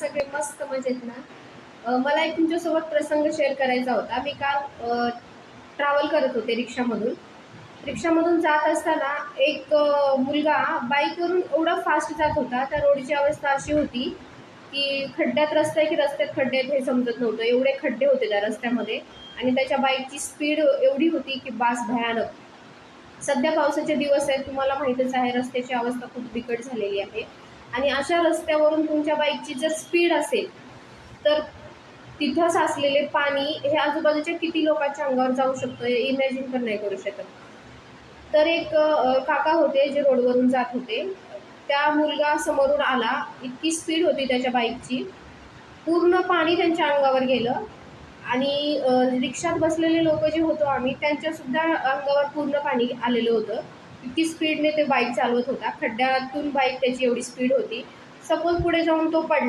सगळे मस्त मजेत ना. मला एक तुमच्यासोबत प्रसंग शेअर करायचा होता. मी काल ट्रॅव्हल करत होते रिक्षामधून. रिक्षामधून जात असताना एक मुलगा बाईकवरून एवढा फास्ट जात होता. त्या रोडची अवस्था अशी होती की खड्ड्यात रस्ता आहे की रस्त्यात खड्डे आहेत हे समजत नव्हतं. एवढे खड्डे होते त्या रस्त्यामध्ये आणि त्याच्या बाईकची स्पीड एवढी होती की बास भयानक. सध्या पावसाचे दिवस आहेत, तुम्हाला माहीतच आहे रस्त्याची अवस्था खूप बिकट झालेली आहे. आणि अशा रस्त्यावरून तुमच्या बाईकची जर स्पीड असेल तर तिथं साचलेले पाणी हे आजूबाजूच्या किती लोकांच्या अंगावर जाऊ शकतं हे इमॅजिन पण नाही करू शकत. तर एक काका होते जे रोडवरून जात होते. त्या मुलगा समोरून आला, इतकी स्पीड होती त्याच्या बाईकची, पूर्ण पाणी त्यांच्या अंगावर गेलं. आणि रिक्षात बसलेले लोक जे होतो आम्ही त्यांच्यासुद्धा अंगावर पूर्ण पाणी आलेलं होतं. इतकी स्पीडने ते बाईक चालवत होता. खड्ड्यातून बाईक त्याची एवढी स्पीड होती. सपोज पुढे जाऊन तो पडला